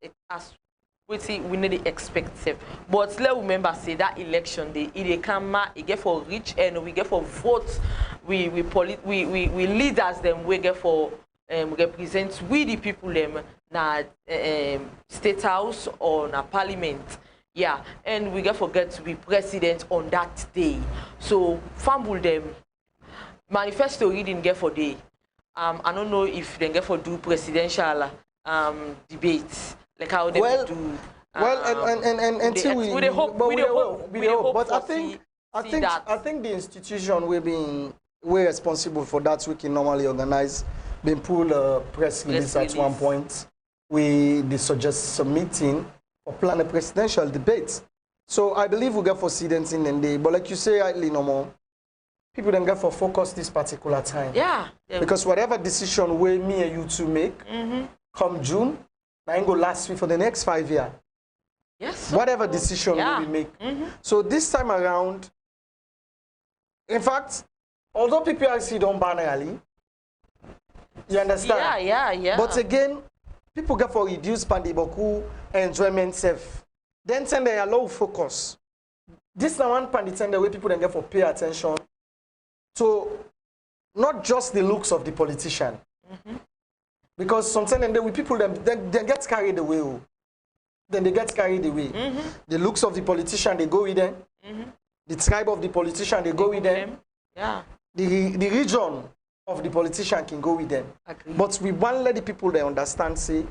we need to expect safe. But let's remember say that election day, it come it get for rich and we get for votes. We leaders them we get for represent we the people them na state house or na parliament. Yeah, and we get forget to be president on that day. So fumble them. Manifesto reading get for day. I don't know if they get for do presidential debates like how they do. And until we hope. But I think the institution we're responsible for that. We can normally organize. Been pull a press release at one point. They suggest submitting or plan a presidential debate. So I believe we get for students in the day. But like you say, no more. People don't get for focus this particular time. Yeah. Because whatever decision we, me and you two make, come June, I ain't go last week for the next 5 years. Yes. Whatever decision we make. So this time around, in fact, although PPRC don't ban early, you understand? Yeah. But again, people get for reduce pandiboku enjoyment self. Then send a low focus. This is one pandit the way people then get for pay attention to not just the looks of the politician. Because sometimes we people they get carried away. Then they get carried away. The looks of the politician they go with them. The tribe of the politician they go with them. Yeah. The region of the politician can go with them. Agreed. But we want to let the people they understand say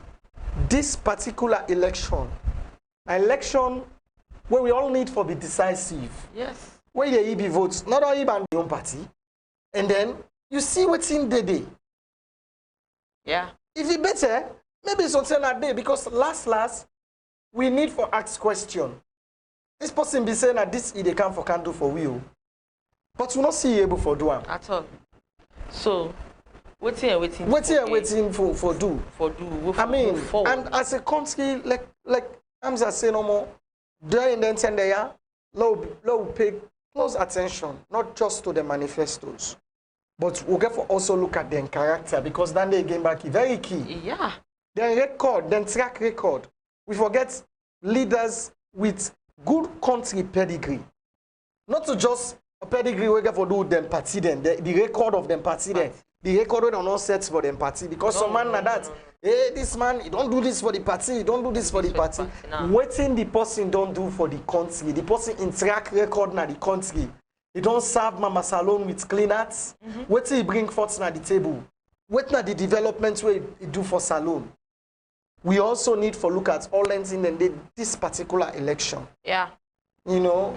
this particular election, an election where we all need for be decisive. Yes. Where the EB votes, not only by the own party, and then you see what's in the day. Yeah. If it better, maybe it's something that day because last we need for ask question. This person be saying that this they come for can do for you, but we not see able for do at all. So waiting for do. I mean, and as a country like Hamza say no more, during the end there, low pay close attention, not just to the manifestos, but we get for also look at their character because then they game back very key. Yeah. Their record, then track record. We forget leaders with good country pedigree. Not to just a pedigree we get for do them party then, the record of them party then. The record we don't know sets for them party because some man like that, hey, this man, he don't do this for the party, he don't do this for the party. Waiting the person don't do for the country, the person in track record na the country. He don't serve Mama Salone with clean arts. Waiting he bring forth na the table. Wait na the development way he do for Salone. We also need for look at all ends in this particular election. Yeah. You know,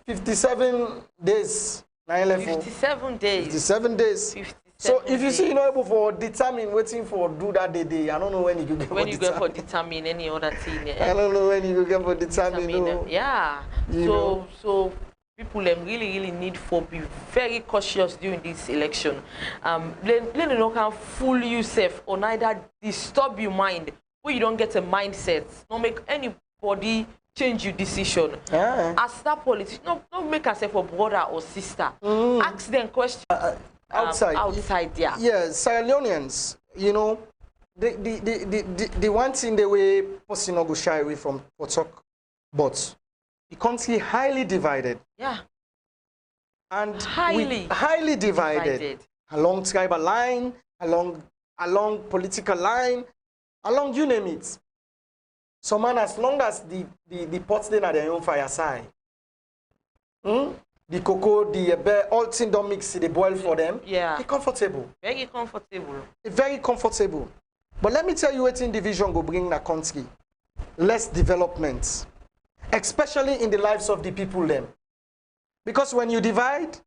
57 days. 57 days. 57 days. 57 so if you see you're not able for determine waiting for do that day, I don't know when you get when you go for determine any other thing. I don't know when you get for determine. No. Yeah. So people really need for be very cautious during this election. Let no can fool yourself or neither disturb your mind where you don't get a mindset. Not make anybody change your decision. As that politician, don't make yourself a brother or sister. Ask them questions. Outside, yeah. Yeah, Sierra Leoneans, you know, the one thing the way person not go shy away from for talk, but the country highly divided. Yeah. And highly divided along tribal line, along political line, along you name it. So man, as long as the pots then are their own fireside. The cocoa, the all things don't mix, they boil for them. Yeah. They're comfortable. Very comfortable. Very comfortable. But let me tell you what in division go bring the country. Less development. Especially in the lives of the people them. Because when you divide,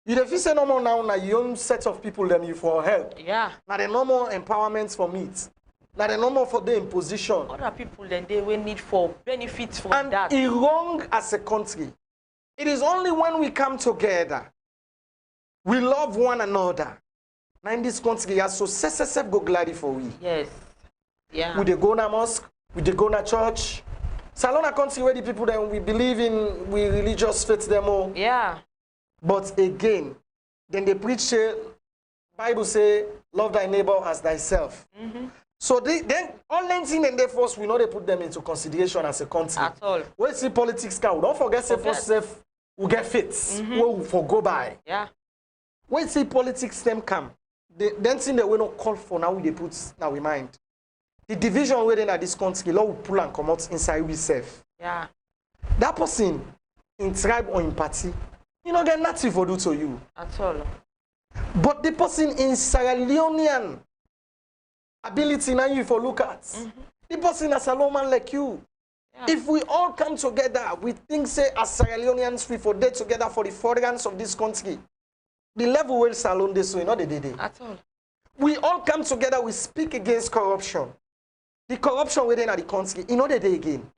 You if you say no more now your own set of people them you for help. Yeah. Now the normal empowerment for meat. Now the normal for the imposition. Other people then they will need for benefits from And that. it wrong as a country. It is only when we come together, we love one another. Now in this country, as so self go gladly for we. Yes. Yeah. We they go na mosque, we they go na church. Salone a country where the people that we believe in, we religious faith them all. Yeah. But again, then they preach say, Bible say, love thy neighbor as thyself. So then all things and they force we know they put them into consideration as a country. At all. When see politics come, don't forget say first self we get fits. We will forgo by. Yeah. When see politics them come, then thing that we not call for now they put now we mind. The division within this country, law will pull and come out inside we self. Yeah. That person in tribe or in party, you know get nothing for do to you. At all. But the person in Sierra Leonean ability now you for look at. The person as a low man like you. Yeah. If we all come together, we think say as Sierra Leoneans we for day together for the furtherance of this country. The level where Salone this way, not the day. At all. We all come together, we speak against corruption. The corruption within the country, you know the day again.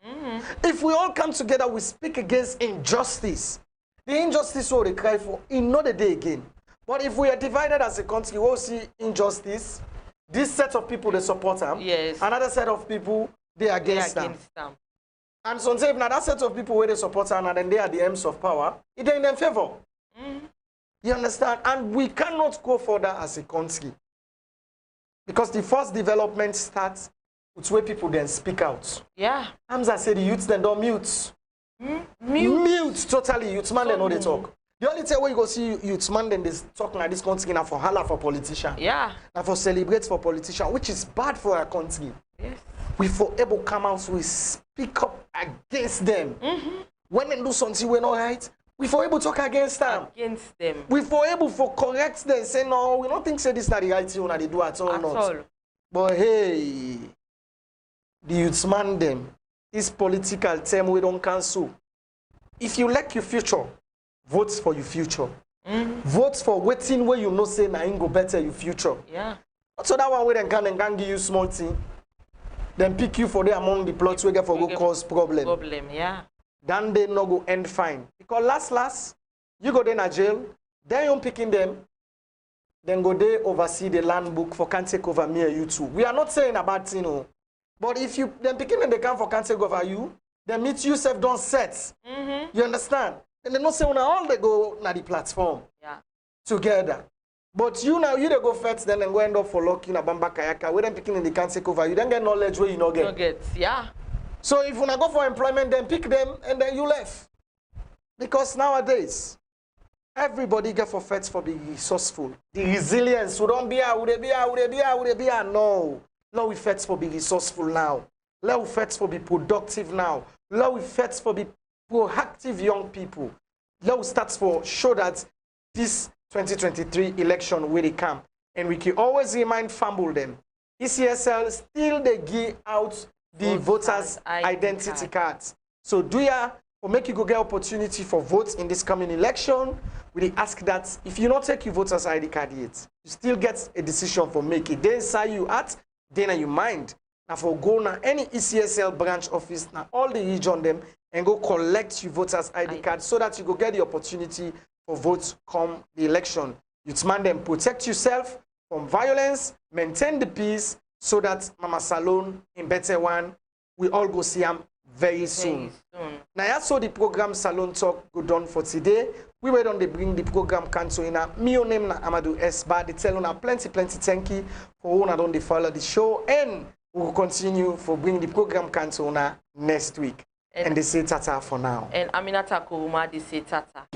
If we all come together, we speak against injustice. The injustice what they cry for, you know the day again. But if we are divided as a country, we'll see injustice. This set of people they support them. Yes. Another set of people they are against them. And so if now that set of people where they support them and then they are the aims of power, it ain't in their favor. You understand? And we cannot go further as a country. Because the first development starts with where people then speak out. Yeah. Hamza said the youths then don't mute. Mute totally. Youths man they know they talk. The only time where you go see youths man then they talk like this country now for hala for politician. Yeah. Now for celebrate for politician, which is bad for our country. Yes. We for able come out, we speak up against them. When they do something we're not right, we for able talk against them. We for able for correct them, say no, we don't think say this not the right thing they do at all. At all. But hey, the youths man them, this political term we don't cancel. If you like your future, vote for your future. Vote for waiting where you know say na go better your future. Yeah. So that one where they can give you small thing, then pick you for there among the plots we get for go cause problem. Yeah. Then they no go end fine. Because last, you go there in a jail, then you're picking them, then go there oversee the land book for can't take over me or you too. We are not saying a bad thing, no. But if you then picking them they come for can't take over you, then meet yourself don't set. You understand? And they not say when all they go na the platform together. But you now you they go first, then go end up for locking a bamba kayaka. We then picking in the can't take over you, then get knowledge where you not get. No get, yeah. So if you wanna go for employment, then pick them and then you left. Because nowadays, everybody get for fights for being resourceful. The resilience, we don't be no. Let we fight for being resourceful now. Let we fight for be productive now. Let we fight for be proactive young people. Let we start for show that this 2023 election will come. And we can always remind fumble them. ECSL still they give out the voters' identity cards. So do ya or make you go get opportunity for votes in this coming election? We ask that if you not take your voters' ID card yet, you still get a decision for make it. Then say you at, then you mind. Now for go now any ECSL branch office now all the region them and go collect your voters' ID card so that you go get the opportunity for votes come the election. You demand them protect yourself from violence, maintain the peace so that Mama Salone in better one we all go see him very soon. Now that's how the program Salone Talk go done for today. We were on the bring the program cancel in a me name na Amadu S. They tell you plenty thank you for who don't follow the show and we will continue for bring the program cancel next week. And they say tata for now. And Aminata KOROMA they say tata.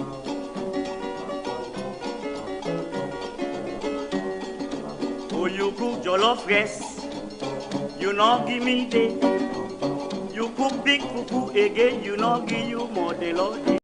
Oh, you cook jollof rice, you not give me day. You cook big fufu again, you not give you more the Lord.